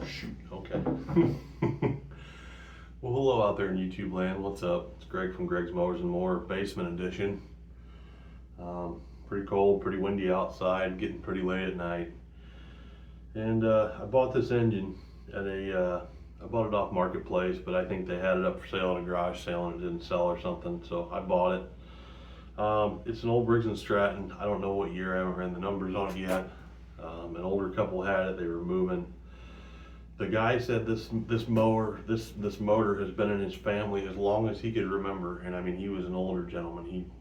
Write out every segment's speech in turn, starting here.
shoot. Okay. Well, hello out there in YouTube land. What's up? It's Greg from Greg's Mowers and More, Basement Edition. Pretty cold, pretty windy outside, getting pretty late at night. And I bought this engine at I bought it off Marketplace, but I think they had it up for sale at a garage sale and it didn't sell or something, so I bought it. It's an old Briggs and Stratton. I don't know what year, I haven't ran the numbers on it yet. An older couple had it, they were moving. The guy said this motor has been in his family as long as he could remember, and I mean, he was an older gentleman.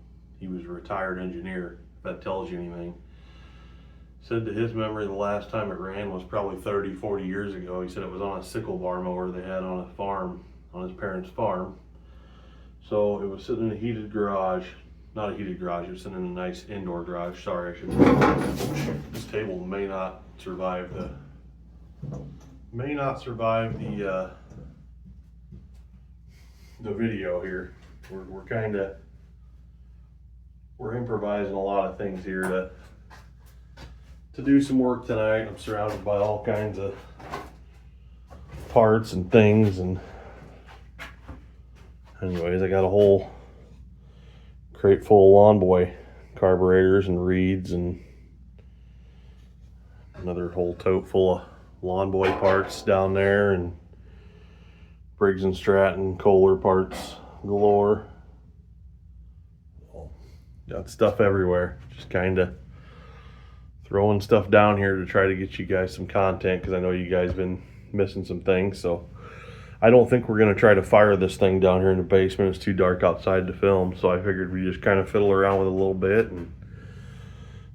He was a retired engineer, if that tells you anything. Said to his memory the last time it ran was probably 30-40 years ago. He said it was on a sickle bar mower they had on a farm, on his parents' farm. So it was sitting in a heated garage. Not a heated garage, it was sitting in a nice indoor garage. Sorry, I should. This table may not survive the video here. We're improvising a lot of things here to do some work tonight. I'm surrounded by all kinds of parts and things, and anyways, I got a whole crate full of Lawn Boy carburetors and reeds, and another whole tote full of Lawn Boy parts down there, and Briggs and Stratton Kohler parts galore. Got stuff everywhere. Just kind of throwing stuff down here to try to get you guys some content, because I know you guys been missing some things. So I don't think we're going to try to fire this thing down here in the basement. It's too dark outside to film, so I figured we just kind of fiddle around with it a little bit and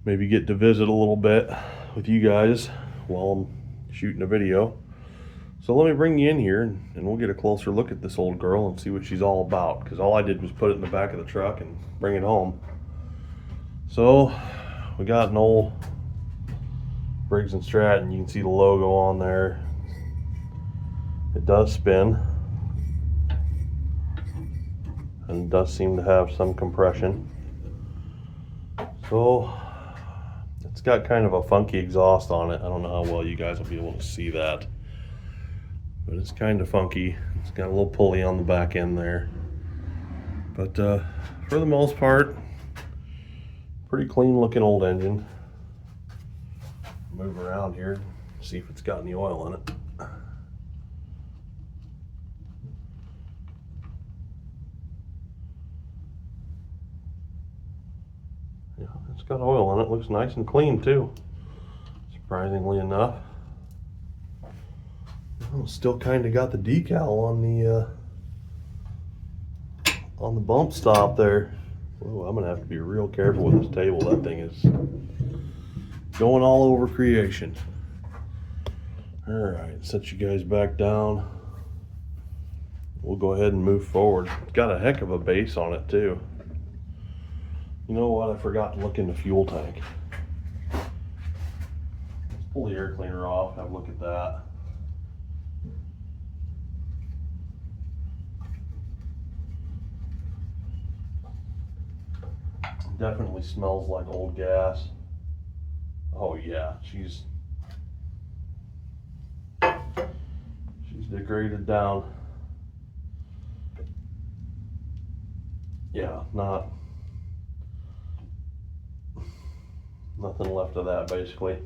maybe get to visit a little bit with you guys while I'm shooting a video. So let me bring you in here and we'll get a closer look at this old girl and see what she's all about, because all I did was put it in the back of the truck and bring it home. So we got an old Briggs and Stratton. You can see the logo on there. It does spin and does seem to have some compression. So it's got kind of a funky exhaust on it. I don't know how well you guys will be able to see that, but it's kind of funky. It's got a little pulley on the back end there, but for the most part, pretty clean looking old engine. Move around here, see if it's got any oil in it. Yeah, it's got oil in it. Looks nice and clean too, surprisingly enough. Oh, still kind of got the decal on the bump stop there. Whoa, I'm gonna have to be real careful with this table. That thing is going all over creation. All right, set you guys back down. We'll go ahead and move forward. It's got a heck of a base on it too. You know what? I forgot to look in the fuel tank. Let's pull the air cleaner off. Have a look at that. Definitely smells like old gas. Oh yeah, she's degraded down. Yeah, nothing left of that basically.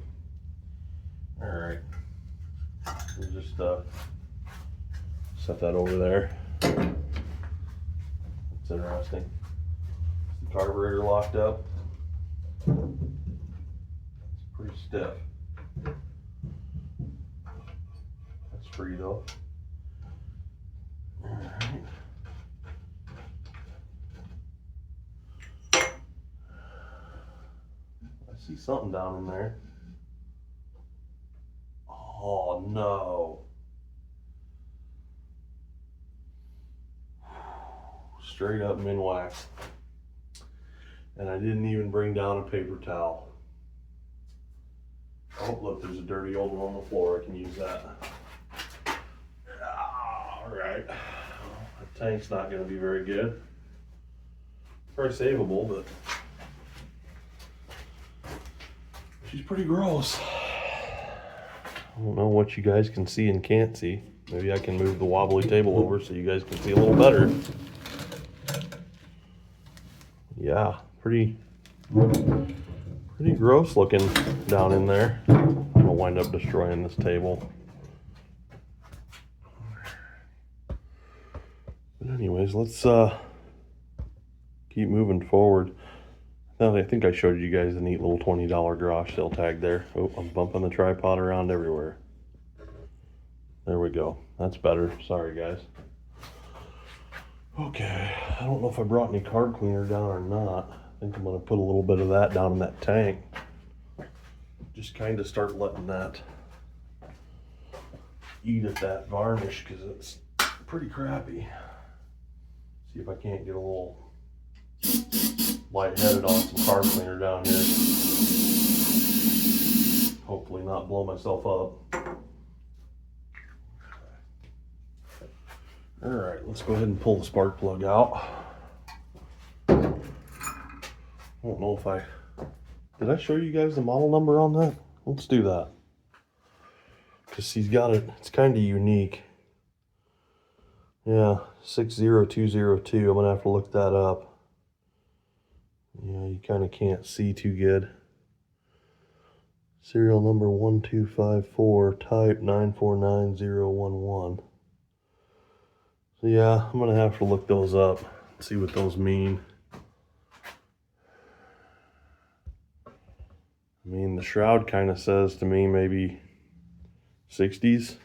All right, we'll just set that over there. It's interesting. The carburetor locked up. It's pretty stiff. That's free though. All right. I see something down in there. Oh no. Straight up minwax. And I didn't even bring down a paper towel. Oh, look, there's a dirty old one on the floor. I can use that. All right. That tank's not going to be very good. Very savable, but she's pretty gross. I don't know what you guys can see and can't see. Maybe I can move the wobbly table over so you guys can see a little better. Yeah, pretty gross looking down in there. I'm gonna wind up destroying this table. But anyways, let's keep moving forward. Now I think I showed you guys a neat little $20 garage sale tag there. Oh, I'm bumping the tripod around everywhere. There we go. That's better. Sorry, guys. Okay, I don't know if I brought any card cleaner down or not. I think I'm gonna put a little bit of that down in that tank. Just kind of start letting that eat at that varnish because it's pretty crappy. See if I can't get a little lightheaded on some card cleaner down here. Hopefully not blow myself up. All right, let's go ahead and pull the spark plug out. I don't know if did I show you guys the model number on that? Let's do that. Because he's got it, it's kind of unique. Yeah, 60202, I'm gonna have to look that up. Yeah, you kind of can't see too good. Serial number 1254, type 949011. So yeah, I'm gonna have to look those up, see what those mean. I mean, the shroud kind of says to me maybe 60s.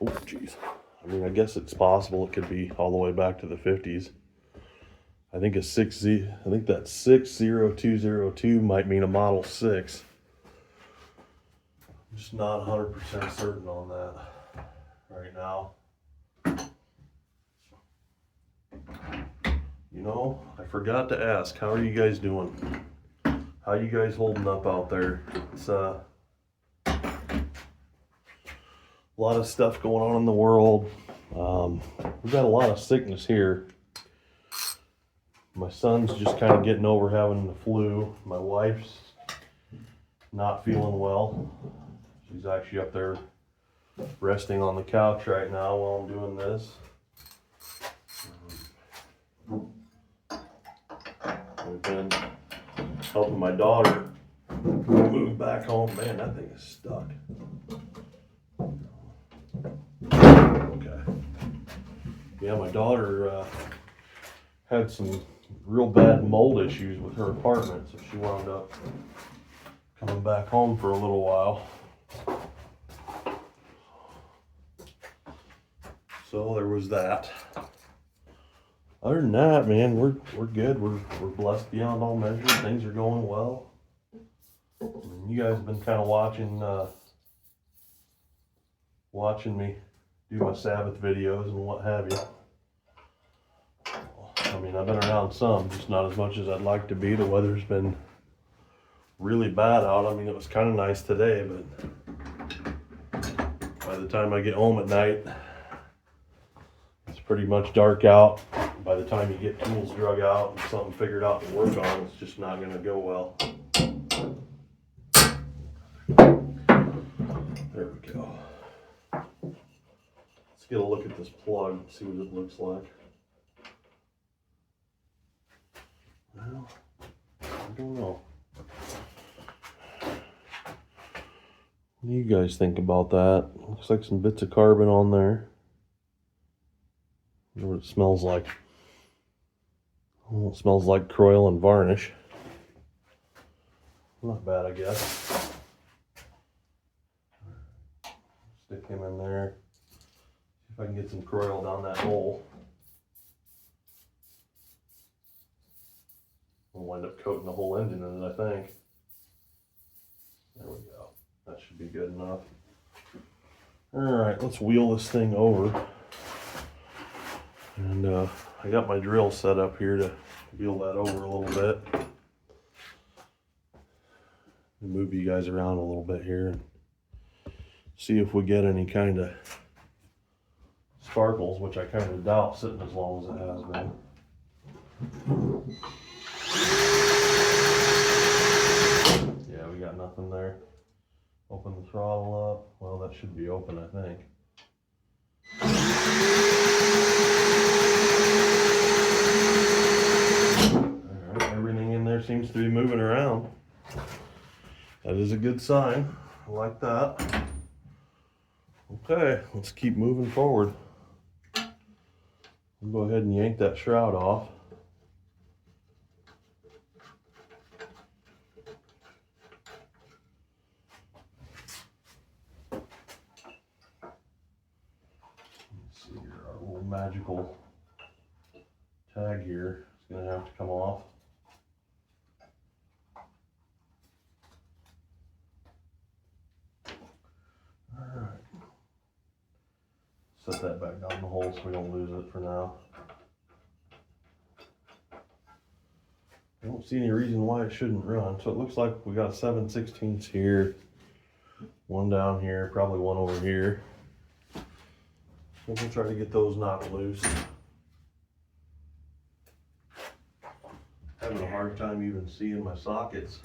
Oh, jeez. I mean, I guess it's possible it could be all the way back to the 50s. I think that 60202 might mean a Model 6. I'm just not 100% certain on that right now. You know, I forgot to ask, how are you guys doing? How you guys holding up out there? It's a lot of stuff going on in the world. We've got a lot of sickness here. My son's just kind of getting over having the flu. My wife's not feeling well. She's actually up there resting on the couch right now while I'm doing this. We've been helping my daughter move back home. Man, that thing is stuck. Okay. Yeah, my daughter had some real bad mold issues with her apartment, so she wound up coming back home for a little while. So there was that. Other than that, man, we're good. We're blessed beyond all measure. Things are going well. And you guys have been kind of watching me do my Sabbath videos and what have you. I mean, I've been around some, just not as much as I'd like to be. The weather's been really bad out. I mean, it was kind of nice today, but by the time I get home at night, it's pretty much dark out. By the time you get tools drug out and something figured out to work on, it's just not going to go well. There we go. Let's get a look at this plug, see what it looks like. Well, I don't know. What do you guys think about that? Looks like some bits of carbon on there. I wonder what it smells like. Oh, it smells like Croil and varnish. Not bad, I guess. Stick him in there. See if I can get some Croil down that hole. We'll wind up coating the whole engine in it, I think. There we go. That should be good enough. Alright, let's wheel this thing over. And I got my drill set up here to wheel that over a little bit. Move you guys around a little bit here and see if we get any kind of sparkles, which I kind of doubt sitting as long as it has been. Yeah, we got nothing there. Open the throttle up. Well, that should be open, I think. Alright, everything in there seems to be moving around. That is a good sign. I like that. Okay, let's keep moving forward. We'll go ahead and yank that shroud off. Let's see here, our little magical tag here is going to have to come off. Alright. Set that back down the hole so we don't lose it for now. I don't see any reason why it shouldn't run. So it looks like we got 7/16 here, one down here, probably one over here. So we'll try to get those knocked loose. Having a hard time even seeing my sockets.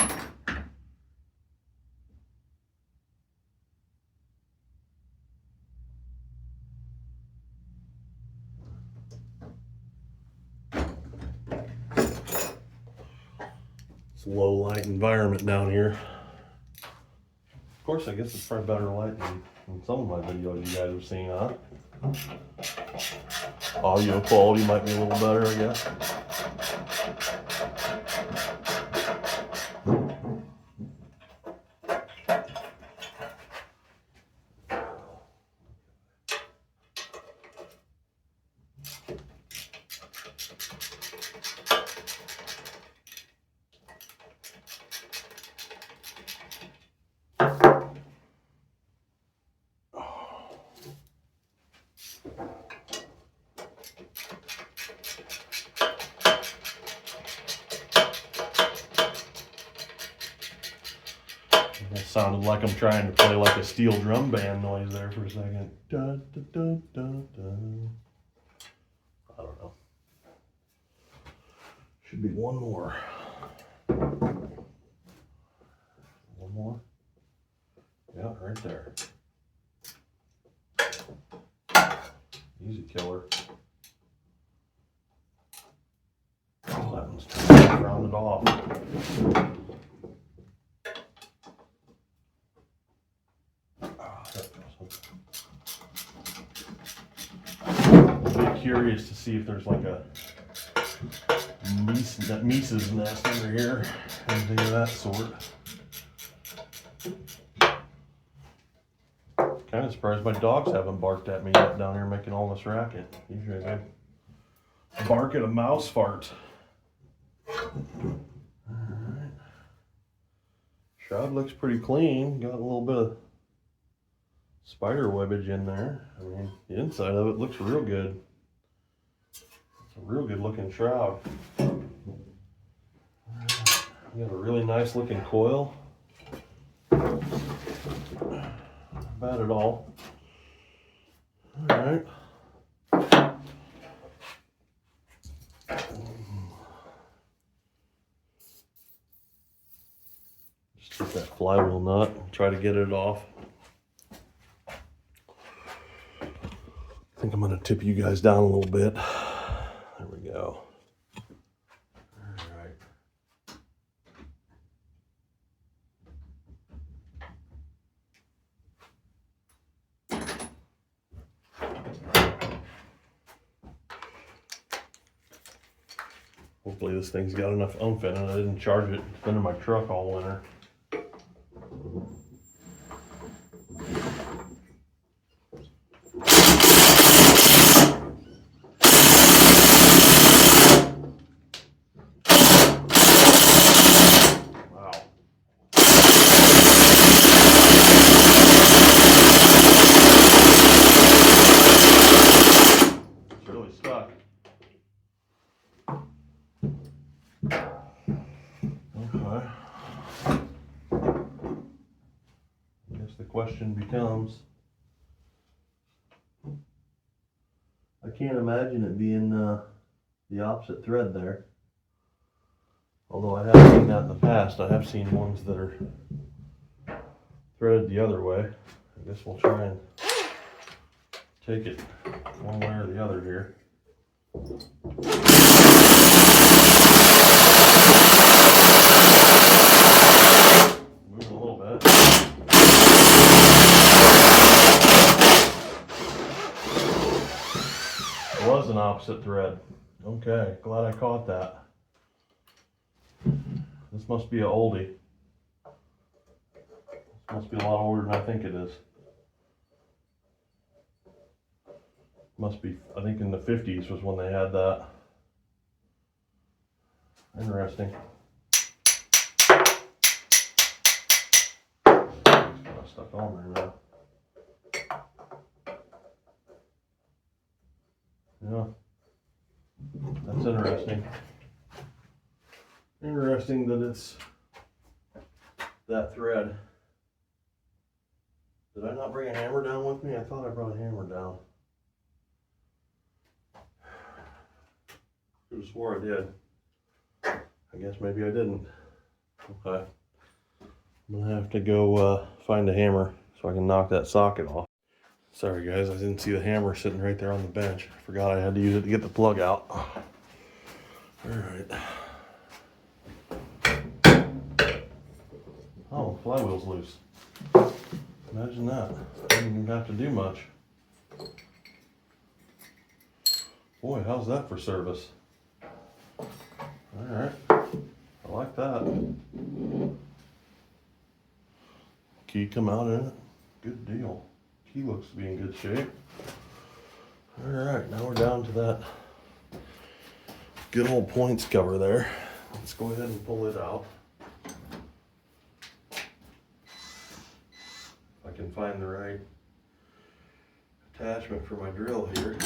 Low light environment down here. Of course, I guess it's probably better light than some of my videos you guys have seen, huh? Audio quality might be a little better, I guess. It sounded like I'm trying to play like a steel drum band noise there for a second. Dun, dun, dun, dun, dun. I don't know. Should be one more. One more. Yeah, right there. Easy killer. Oh, that one's rounded off. I'm curious to see if there's like a Mises nest under here, anything of that sort. Kind of surprised my dogs haven't barked at me yet down here making all this racket. Usually they bark at a mouse fart. Alright. Shroud looks pretty clean. Got a little bit of spider webbage in there. I mean, the inside of it looks real good. It's a real good looking shroud. Got a really nice looking coil. Not bad at all. Alright. Just take that flywheel nut and try to get it off. I think I'm going to tip you guys down a little bit. There we go. Alright. Hopefully this thing's got enough oomph in it. I didn't charge it. It's been in my truck all winter. Question becomes, I can't imagine it being the opposite thread there. Although I have seen that in the past. I have seen ones that are threaded the other way. I guess we'll try and take it one way or the other here. Move a little bit. It was an opposite thread. Okay, glad I caught that. This must be an oldie. This must be a lot older than I think it is. Must be, I think in the 50s was when they had that. Interesting. It's kind of stuck on there now. Yeah. That's interesting. Interesting that it's that thread. Did I not bring a hammer down with me? I thought I brought a hammer down. I could have swore I did. I guess maybe I didn't. Okay. I'm gonna have to go find a hammer so I can knock that socket off. Sorry guys, I didn't see the hammer sitting right there on the bench. I forgot I had to use it to get the plug out. Alright. Oh, flywheel's loose. Imagine that. Didn't even have to do much. Boy, how's that for service? Alright. I like that. Key come out in it. Good deal. Key looks to be in good shape. Alright, now we're down to that good old points cover there. Let's go ahead and pull it out. If I can find the right attachment for my drill here.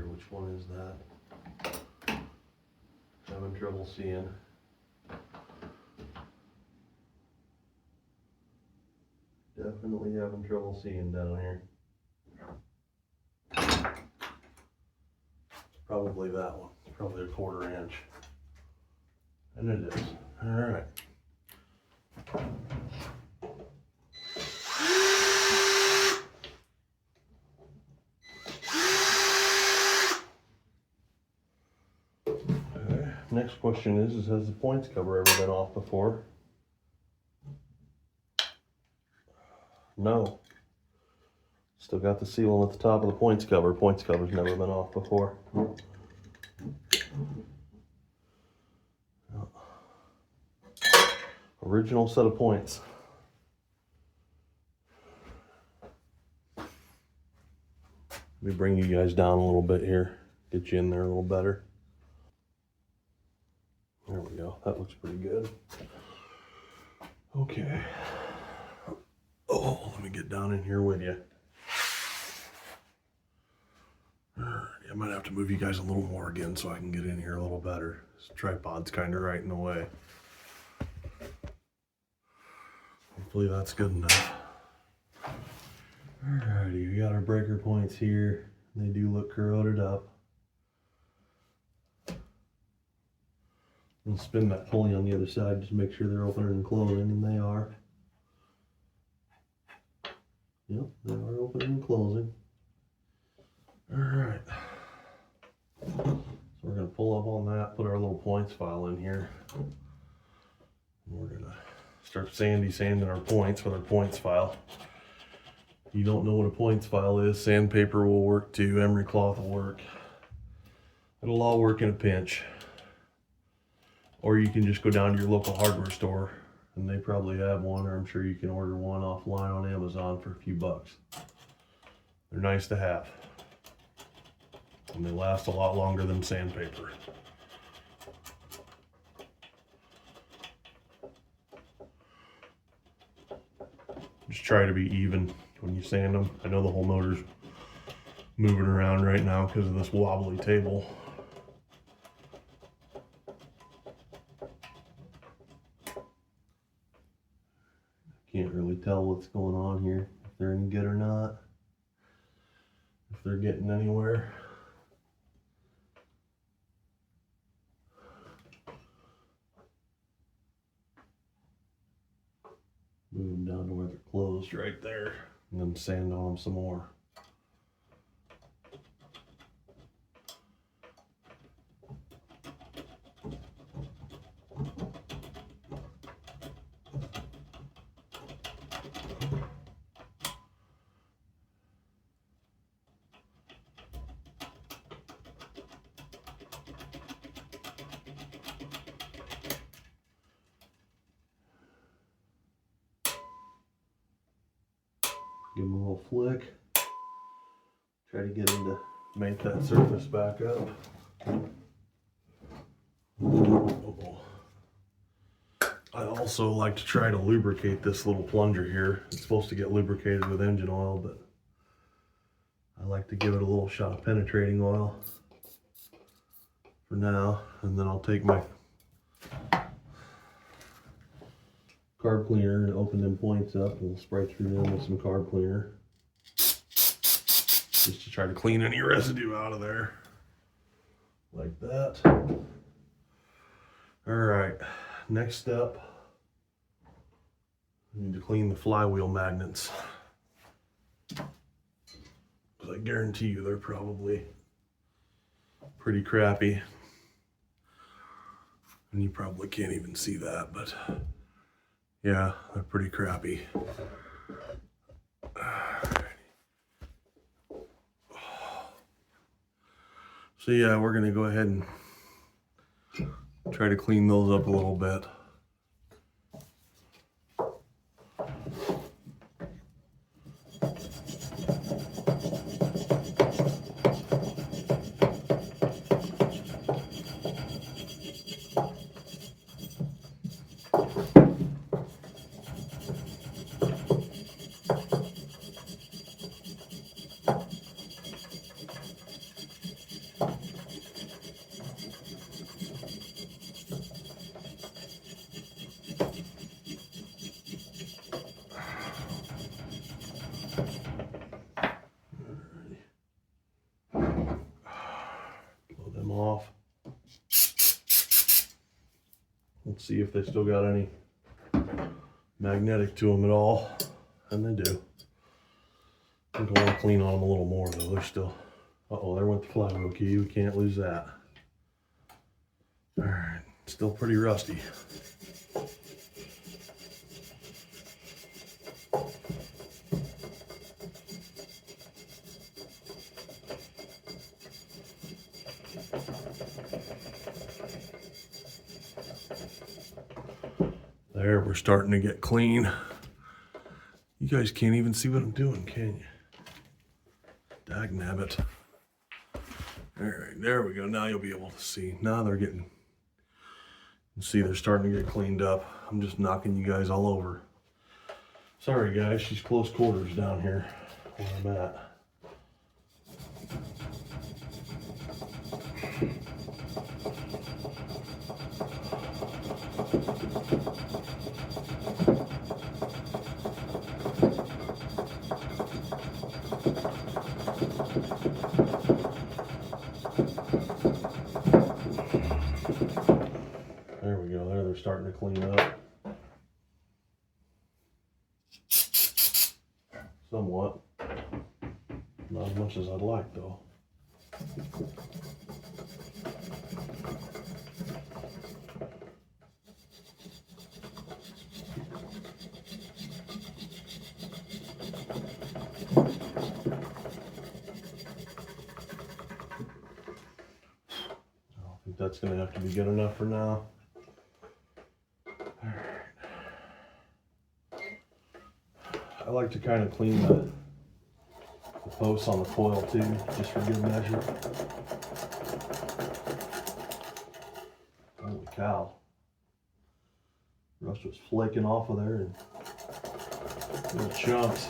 Which one is that? Having trouble seeing. Definitely having trouble seeing down here. It's probably that one. It's probably a 1/4 inch. And it is. Alright. Next question is has the points cover ever been off before? No. Still got the sealant at the top of the points cover. Points cover's never been off before. Original set of points. Let me bring you guys down a little bit here. Get you in there a little better. There we go. That looks pretty good. Okay. Oh, let me get down in here with you. Alright, I might have to move you guys a little more again so I can get in here a little better. This tripod's kind of right in the way. Hopefully that's good enough. Alrighty, we got our breaker points here. They do look corroded up. And spin that pulley on the other side just to make sure they're opening and closing, and they are. Yep, they are opening and closing. Alright. So we're going to pull up on that, put our little points file in here. And we're going to start sanding our points with our points file. If you don't know what a points file is, sandpaper will work too, emery cloth will work. It'll all work in a pinch. Or you can just go down to your local hardware store and they probably have one, or I'm sure you can order one offline on Amazon for a few bucks. They're nice to have. And they last a lot longer than sandpaper. Just try to be even when you sand them. I know the whole motor's moving around right now because of this wobbly table. Can't really tell what's going on here, if they're any good or not. if they're getting anywhere. Move them down to where they're closed right there, and then sand on them some more. Give them a little flick. Try to get them to make that surface back up. I also like to try to lubricate this little plunger here. It's supposed to get lubricated with engine oil, but I like to give it a little shot of penetrating oil for now, and then I'll take my carb cleaner and open them points up, and we'll spray through them with some carb cleaner just to try to clean any residue out of there like that. All right, next step, I need to clean the flywheel magnets, because I guarantee you they're probably pretty crappy, and you probably can't even see that, but yeah, they're pretty crappy. So yeah, we're gonna go ahead and try to clean those up a little bit. Off. Let's see if they still got any magnetic to them at all, and they do. I think I want to clean on them a little more though. They're still, uh-oh, there went the flywheel key. We can't lose that. All right, still pretty rusty. There, we're starting to get clean. You guys can't even see what I'm doing, can you? Dagnabbit. All right, there we go. Now you'll be able to see. Now they're getting, you see they're starting to get cleaned up. I'm just knocking you guys all over. Sorry guys, she's close quarters down here where I'm at. There we go, there they're starting to clean up. Somewhat. Not as much as I'd like though. I think that's going to have to be good enough for now. All right. I like to kind of clean the posts on the coil too, just for good measure. Holy cow. Rust was flaking off of there in little chunks.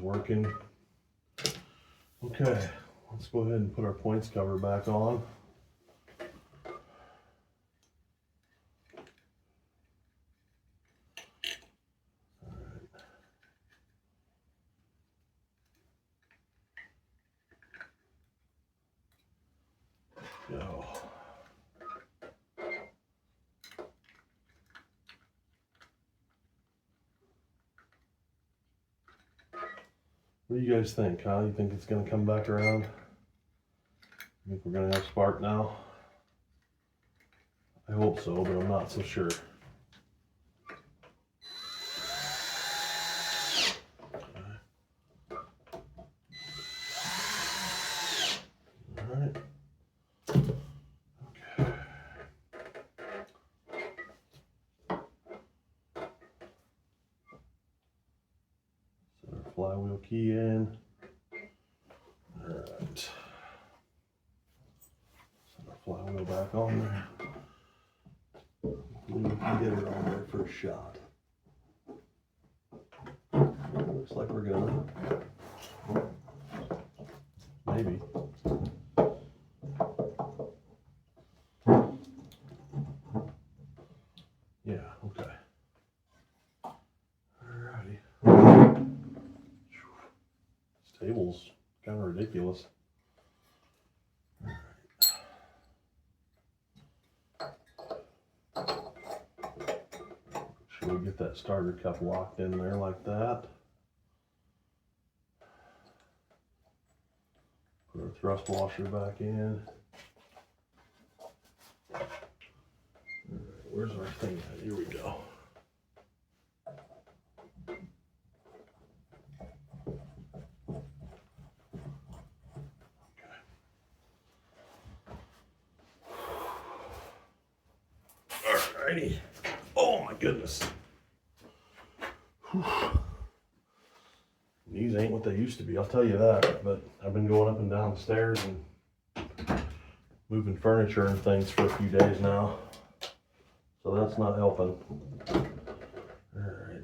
working. Okay, let's go ahead and put our points cover back on. Go. What do you guys think, huh? You think it's going to come back around? I think we're going to have spark now. I hope so, but I'm not so sure. All right. Okay. Set our flywheel key in. All right. Set our flywheel back on there. We can get it on there for a shot. Looks like we're gonna. Maybe. Yeah, okay. Alrighty. This table's kind of ridiculous. Should we get that starter cup locked in there like that? Put our thrust washer back in. Alright, where's our thing at? Here we go. Alrighty. Oh my goodness. Whew. These ain't what they used to be, I'll tell you that. But I've been going up and down the stairs and moving furniture and things for a few days now. So that's not helping. Alright.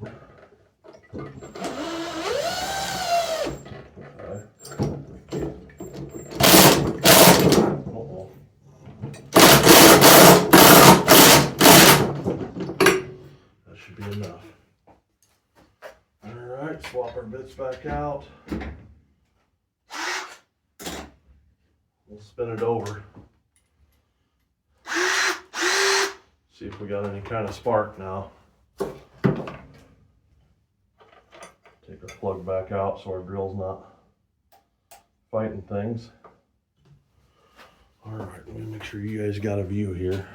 Uh-oh. That should be enough. Alright, swap our bits back out. We'll spin it over. See if we got any kind of spark now. Take our plug back out so our drill's not fighting things. Alright, let me make sure you guys got a view here.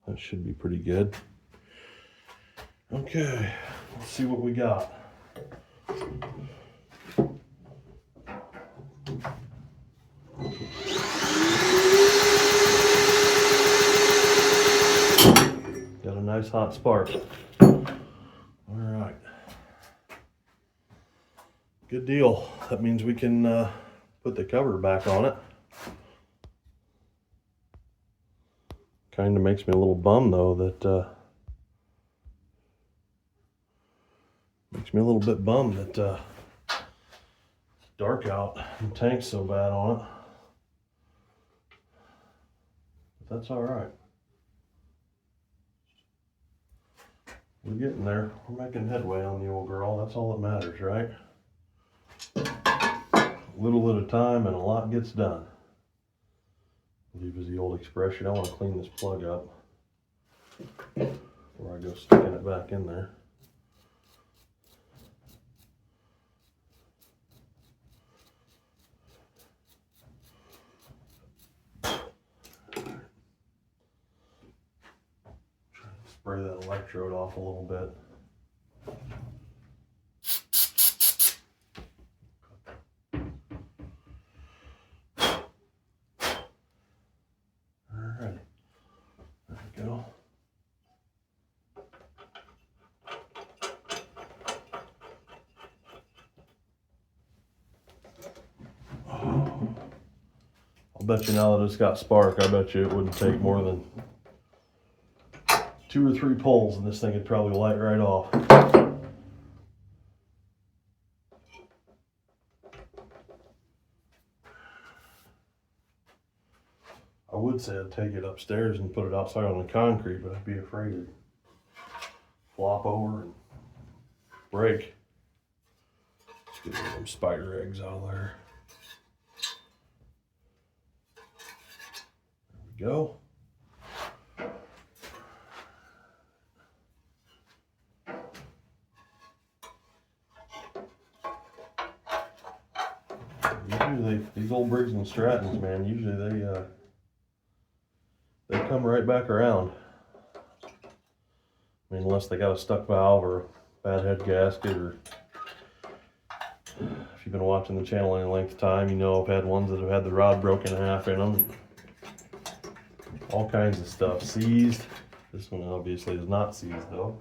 That should be pretty good. Okay, let's see what we got. Got a nice hot spark. All right. Good deal. That means we can put the cover back on it. Kind of makes me a little bummed though that makes me a little bit bummed that it's dark out and the tank's so bad on it. But that's all right. We're getting there. We're making headway on the old girl. That's all that matters, right? A little at a time and a lot gets done. I believe is the old expression. I want to clean this plug up before I go sticking it back in there. Try to spray that electrode off a little bit. I'll bet you now that it's got spark, I bet you it wouldn't take more than 2 or 3 pulls and this thing would probably light right off. I would say I'd take it upstairs and put it outside on the concrete, but I'd be afraid it'd flop over and break. Let's get rid of them spider eggs out of there. There we go. Usually these old Briggs and Strattons, man, usually they come right back around. I mean, unless they got a stuck valve or a bad head gasket, or if you've been watching the channel any length of time, you know I've had ones that have had the rod broken in half in them. All kinds of stuff. Seized. This one obviously is not seized though.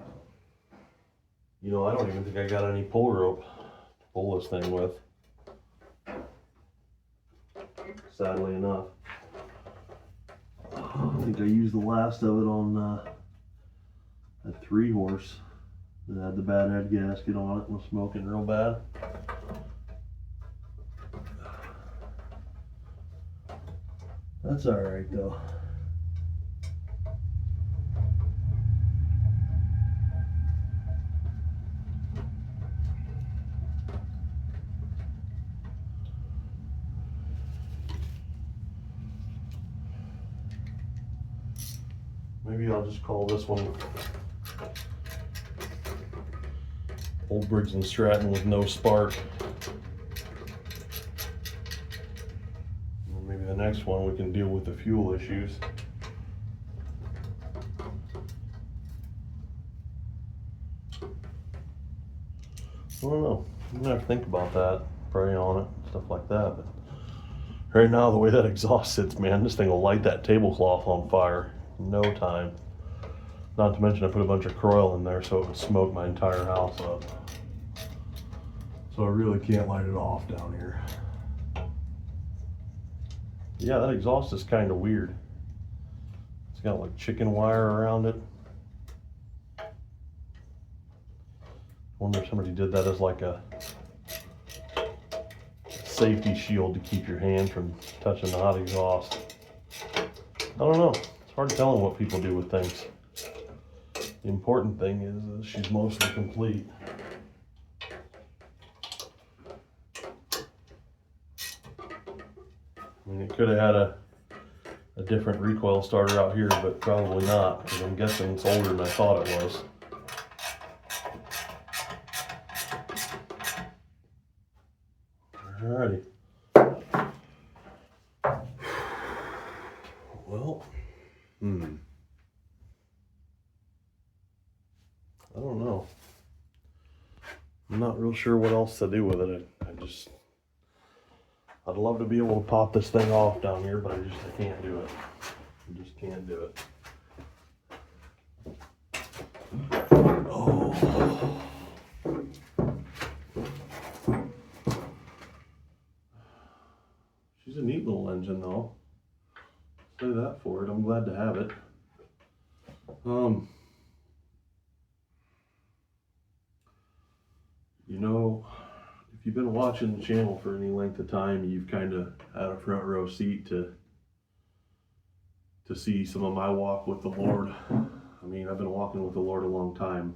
You know, I don't even think I got any pull rope to pull this thing with. Sadly enough. I think I used the last of it on that 3-horse that had the bad head gasket on it and was smoking real bad. That's alright though. Maybe I'll just call this one Old Briggs and Stratton with no spark. And maybe the next one we can deal with the fuel issues. I don't know. I'm gonna have to think about that, pray on it, stuff like that. But right now, the way that exhaust sits, man, this thing will light that tablecloth on fire in no time. Not to mention I put a bunch of Croil in there so it would smoke my entire house up. So I really can't light it off down here. Yeah, that exhaust is kind of weird. It's got like chicken wire around it. Wonder if somebody did that as like a safety shield to keep your hand from touching the hot exhaust. I don't know. It's hard telling what people do with things. The important thing is she's mostly complete. I mean, it could have had a different recoil starter out here, but probably not, because I'm guessing it's older than I thought it was. Alrighty. Well, I don't know. I'm not real sure what else to do with it. I'd love to be able to pop this thing off down here, but I can't do it. I just can't do it. Oh. She's a neat little engine though. Say that for it. I'm glad to have it. You know, if you've been watching the channel for any length of time, you've kind of had a front row seat to see some of my walk with the Lord. I mean, I've been walking with the Lord a long time.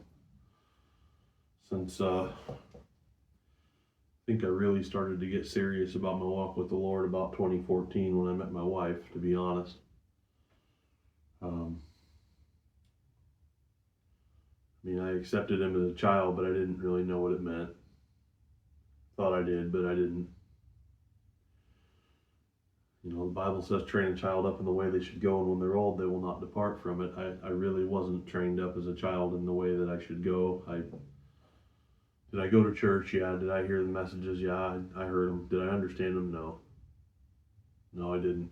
Since I think I really started to get serious about my walk with the Lord about 2014 when I met my wife, to be honest. I mean, I accepted him as a child, but I didn't really know what it meant. Thought I did, but I didn't. You know, the Bible says train a child up in the way they should go, and when they're old, they will not depart from it. I really wasn't trained up as a child in the way that I should go. Did I go to church? Yeah. Did I hear the messages? Yeah, I heard them. Did I understand them? No. No, I didn't.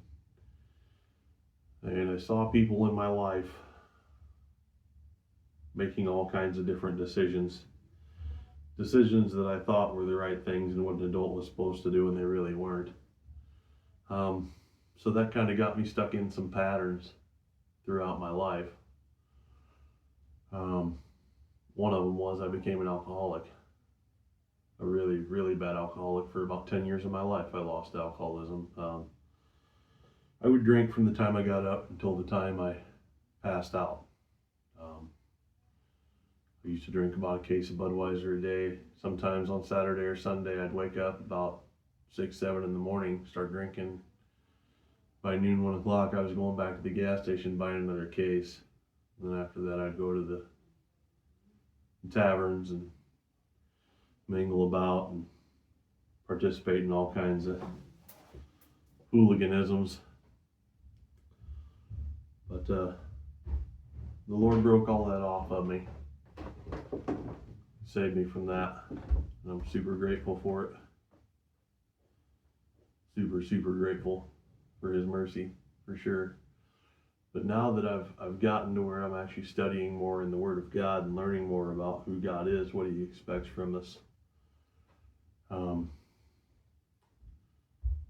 And I saw people in my life making all kinds of different decisions that I thought were the right things and what an adult was supposed to do, and they really weren't. So that kind of got me stuck in some patterns throughout my life. One of them was I became an alcoholic. A really, really bad alcoholic. For about 10 years of my life, I lost alcoholism. I would drink from the time I got up until the time I passed out. I used to drink about a case of Budweiser a day. Sometimes on Saturday or Sunday, I'd wake up about 6, 7 in the morning, start drinking. By noon, 1 o'clock, I was going back to the gas station buying another case. And then after that, I'd go to the taverns and mingle about and participate in all kinds of hooliganisms. But the Lord broke all that off of me. Saved me from that. And I'm super grateful for it. Super, super grateful for His mercy, for sure. But now that I've gotten to where I'm actually studying more in the Word of God and learning more about who God is, what He expects from us,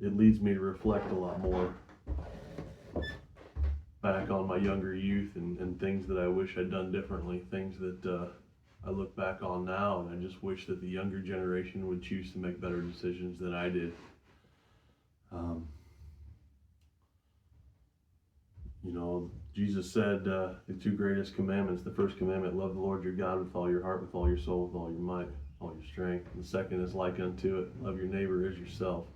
it leads me to reflect a lot more back on my younger youth and things that I wish I'd done differently, things that I look back on now, and I just wish that the younger generation would choose to make better decisions than I did. You know, Jesus said the two greatest commandments. The first commandment, love the Lord your God with all your heart, with all your soul, with all your might, with all your strength. And the second is like unto it, love your neighbor as yourself.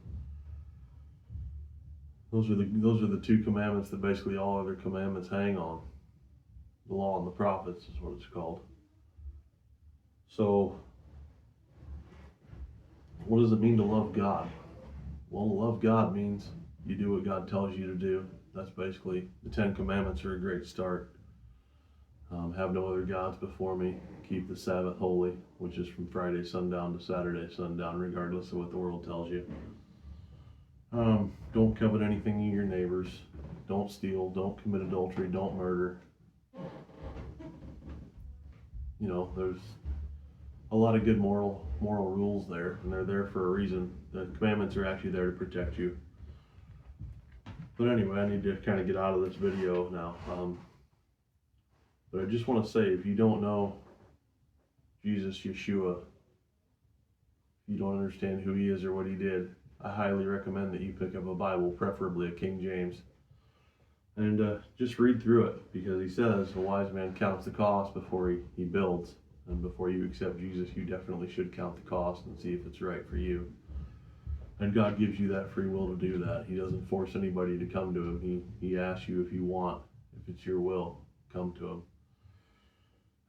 Those are the two commandments that basically all other commandments hang on. The law and the prophets is what it's called. So, what does it mean to love God? Well, to love God means you do what God tells you to do. That's basically, the 10 Commandments are a great start. Have no other gods before me. Keep the Sabbath holy, which is from Friday sundown to Saturday sundown, regardless of what the world tells you. Don't covet anything of your neighbors. Don't steal. Don't commit adultery. Don't murder. You know, there's a lot of good moral rules there, and they're there for a reason. The commandments are actually there to protect you. But anyway, I need to kind of get out of this video now. But I just want to say, if you don't know Jesus, Yeshua, if you don't understand who He is or what He did, I highly recommend that you pick up a Bible, preferably a King James, and just read through it, because He says a wise man counts the cost before he builds. And before you accept Jesus, you definitely should count the cost and see if it's right for you. And God gives you that free will to do that. He doesn't force anybody to come to Him. He asks you if you want, if it's your will, come to Him.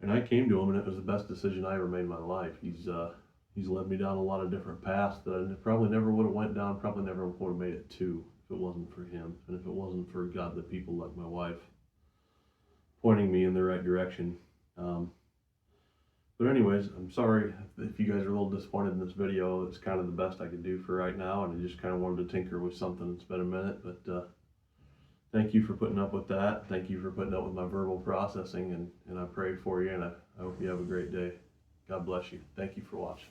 And I came to Him, and it was the best decision I ever made in my life. He's led me down a lot of different paths that I probably never would have went down, probably never would have made it to, if it wasn't for Him, and if it wasn't for godly people like my wife pointing me in the right direction. But anyways, I'm sorry if you guys are a little disappointed in this video. It's kind of the best I could do for right now, and I just kind of wanted to tinker with something. It's been a minute, but thank you for putting up with that. Thank you for putting up with my verbal processing, and I pray for you, and I hope you have a great day. God bless you. Thank you for watching.